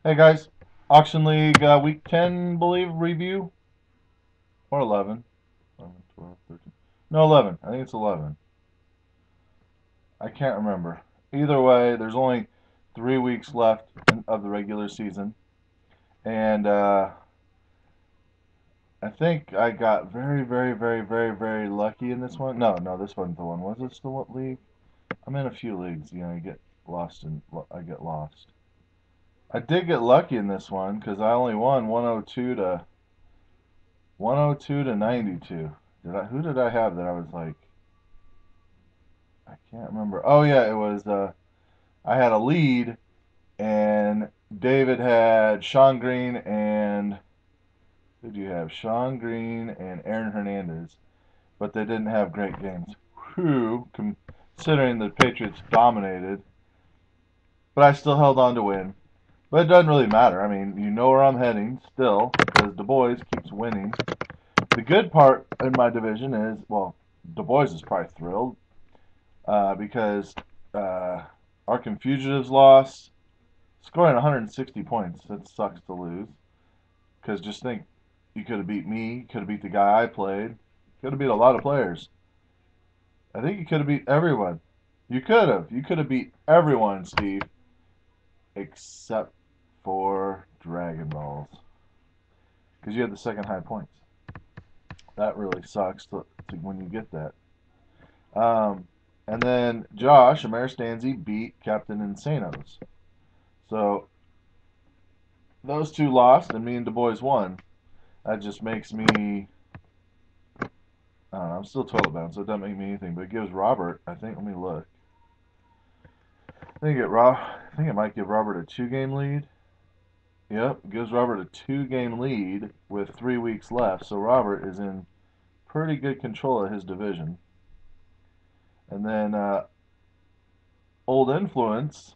Hey guys, Auction League Week 10, believe, review? Or 11? 11, 12, 13. No, 11. I think it's 11. I can't remember. Either way, there's only 3 weeks left of the regular season. And I think I got very, very, very, very, very lucky in this one. No, this wasn't the one. Was this the what league? I'm in a few leagues. You know, you get lost and I get lost. I did get lucky in this one because I only won 102 to 92. Who did I have that I was like, I can't remember. Oh yeah, it was I had a lead and David had Sean Green and who did you have? Sean Green and Aaron Hernandez, but they didn't have great games. Who, considering the Patriots dominated, but I still held on to win. But it doesn't really matter. I mean, you know where I'm heading still because Du Bois keeps winning. The good part in my division is, well, Du Bois is probably thrilled because Arkham Fugitives lost, scoring 160 points. That sucks to lose. Because just think, you could have beat me, could have beat the guy I played, could have beat a lot of players. I think you could have beat everyone. You could have. You could have beat everyone, Steve, except for Dragon Balls. Because you had the second high points. That really sucks when you get that. Um, and then Josh, Ameristanzi, beat Captain Insanos. So those two lost, and me and Du Bois won. That just makes me. I don't know, I'm still toilet bound, so it doesn't make me anything. But it gives Robert, I think. Let me look. I think it might give Robert a two-game lead. Yep, it gives Robert a two-game lead with 3 weeks left. So Robert is in pretty good control of his division. And then Old Influence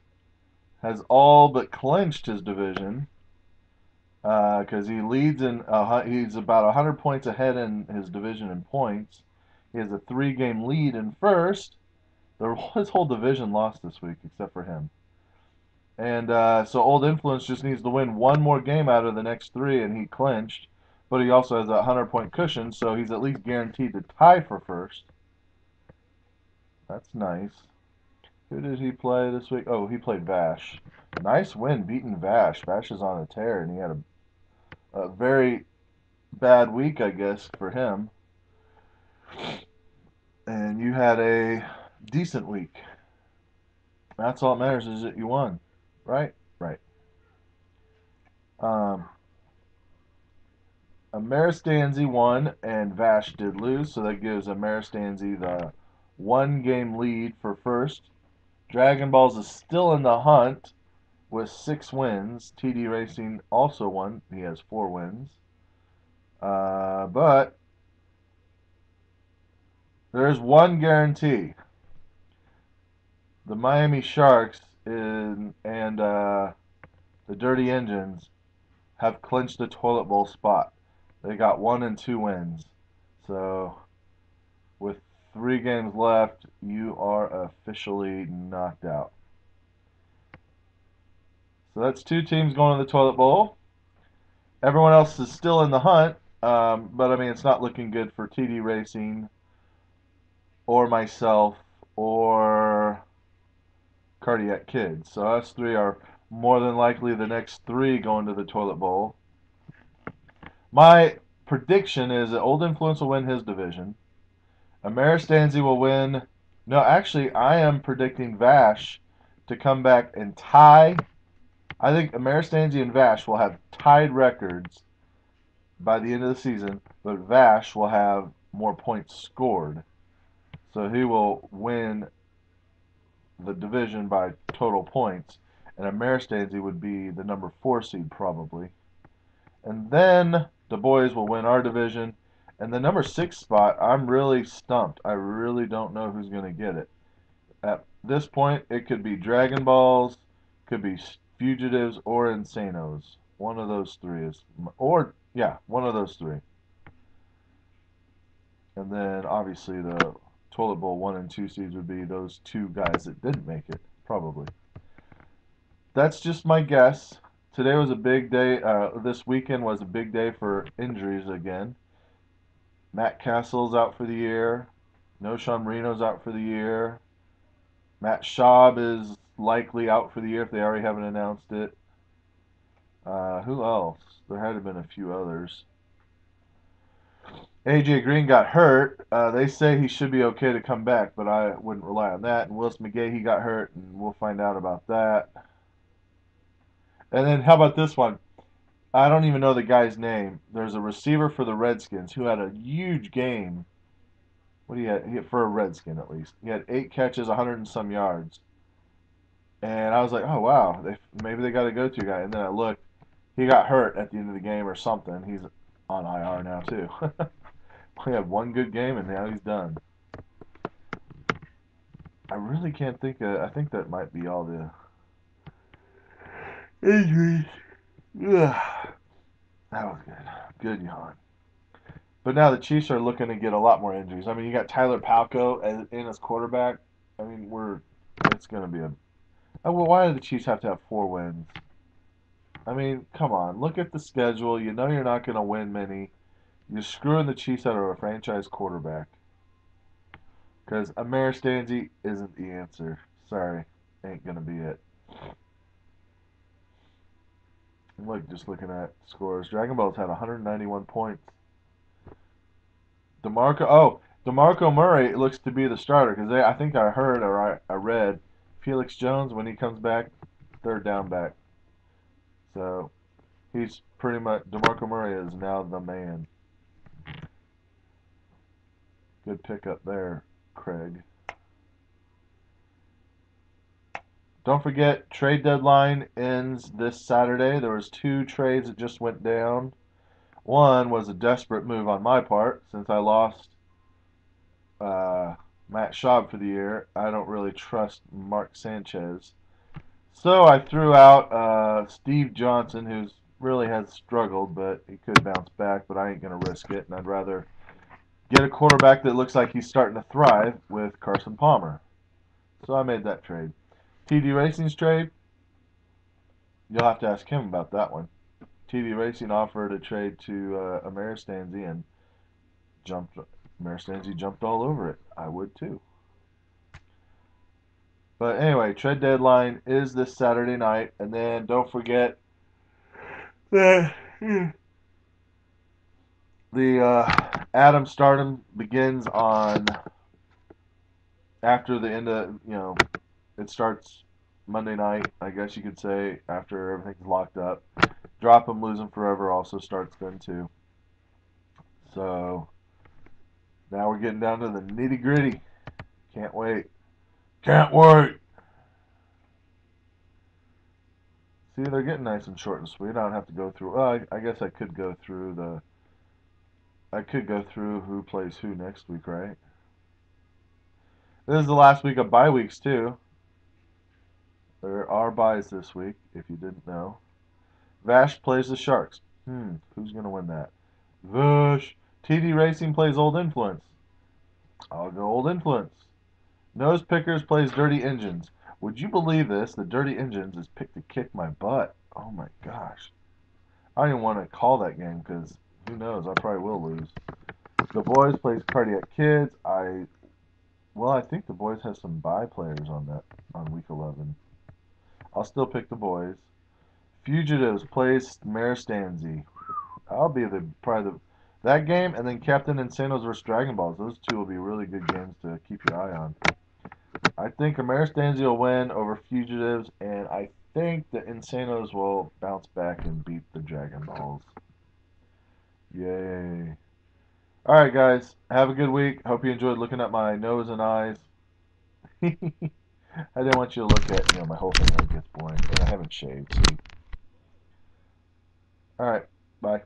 has all but clinched his division because he leads in. He's about 100 points ahead in his division in points. He has a three-game lead in first. His whole division lost this week except for him. And so Old Influence just needs to win one more game out of the next three, and he clinched. But he also has a 100-point cushion, so he's at least guaranteed to tie for first. That's nice. Who did he play this week? Oh, he played Vash. Nice win beating Vash. Vash is on a tear, and he had a very bad week, I guess, for him. And you had a decent week. That's all that matters is that you won. Right? Right. Um, Ameristanzi won and Vash did lose, so that gives Ameristanzi the one game lead for first. Dragon Balls is still in the hunt with 6 wins. TD Racing also won. He has 4 wins. But there's one guarantee. The Miami Sharks and the Dirty Engines have clinched the toilet bowl spot. They got 1 and 2 wins. So with 3 games left, you are officially knocked out. So that's 2 teams going to the toilet bowl. Everyone else is still in the hunt, but I mean it's not looking good for TD Racing or myself or Cardiac Kids. So us three are more than likely the next 3 going to the toilet bowl. My prediction is that Old Influence will win his division. Ameristanzi will win. No, actually, I am predicting Vash to come back and tie. I think Ameristanzi and Vash will have tied records by the end of the season, but Vash will have more points scored. So he will win the division by total points, and Ameristanzi would be the number 4 seed probably. And then Du Bois will win our division. And the number 6 spot, I'm really stumped. I really don't know who's going to get it. At this point, it could be Dragon Balls, could be Fugitives, or Insanos. One of those three is, or yeah, one of those three. And then obviously the Toilet Bowl 1 and 2 seeds would be those 2 guys that didn't make it, probably. That's just my guess. Today was a big day. This weekend was a big day for injuries again. Matt Castle's out for the year. No Sean Marino's out for the year. Matt Schaub is likely out for the year if they already haven't announced it. Who else? There had to have been a few others. AJ Green got hurt. They say he should be okay to come back, but I wouldn't rely on that. And Willis McGahee, he got hurt, and we'll find out about that. And then how about this one? I don't even know the guy's name. There's a receiver for the Redskins who had a huge game. What do you had? He had for a Redskin at least. He had 8 catches, 100 and some yards. And I was like, oh wow, maybe they got a go-to guy. And then I looked, he got hurt at the end of the game or something. He's on IR now too. He had one good game and now he's done. I really can't think of. I think that might be all the injuries. Ugh. That was good. Good yawn. But now the Chiefs are looking to get a lot more injuries. I mean, you got Tyler Palko in as quarterback. I mean, it's going to be a. Oh, well, why do the Chiefs have to have 4 wins? I mean, come on. Look at the schedule. You know you're not going to win many. You're screwing the Chiefs out of a franchise quarterback. Because Amir Stanzi isn't the answer. Sorry. Ain't going to be it. Look, just looking at scores. Dragon Ball's had 191 points. DeMarco Murray looks to be the starter because I think I heard or I read Felix Jones when he comes back, third down back. So he's pretty much DeMarco Murray is now the man. Good pickup there, Craig. Don't forget, trade deadline ends this Saturday. There was 2 trades that just went down. One was a desperate move on my part since I lost Matt Schaub for the year. I don't really trust Mark Sanchez. So I threw out Steve Johnson, who's really has struggled, but he could bounce back, but I ain't going to risk it, and I'd rather get a quarterback that looks like he's starting to thrive with Carson Palmer. So I made that trade. TD Racing's trade, you'll have to ask him about that one. TD Racing offered a trade to Ameristanzi and Ameristanzi jumped all over it. I would too. But anyway, trade deadline is this Saturday night, and then don't forget that the Adam Stardom begins on after the end of it starts Monday night, I guess you could say, after everything's locked up. Drop 'em, lose 'em forever also starts then too. So now we're getting down to the nitty gritty. Can't wait. Can't wait. See, they're getting nice and short and sweet. I don't have to go through. Well, I guess I could go through the. I could go through who plays who next week, right? This is the last week of bye weeks too. There are byes this week, if you didn't know. Vash plays the Sharks. Who's gonna win that? Vash. TD Racing plays Old Influence. I'll go Old Influence. Nose Pickers plays Dirty Engines. Would you believe this? The Dirty Engines is picked to kick my butt. Oh my gosh. I don't even want to call that game because who knows? I probably will lose. The Boys plays Cardiac Kids. I think the Boys have some bye players on week 11. I'll still pick the Boys. Fugitives plays Maristanzi. I'll be that game and then Captain Insano's versus Dragon Balls. Those two will be really good games to keep your eye on. I think Ameristanzi will win over Fugitives, and I think the Insanos will bounce back and beat the Dragon Balls. Yay. Alright, guys. Have a good week. Hope you enjoyed looking at my nose and eyes. I didn't want you to look at my whole thing. It gets boring. And I haven't shaved. So. Alright. Bye.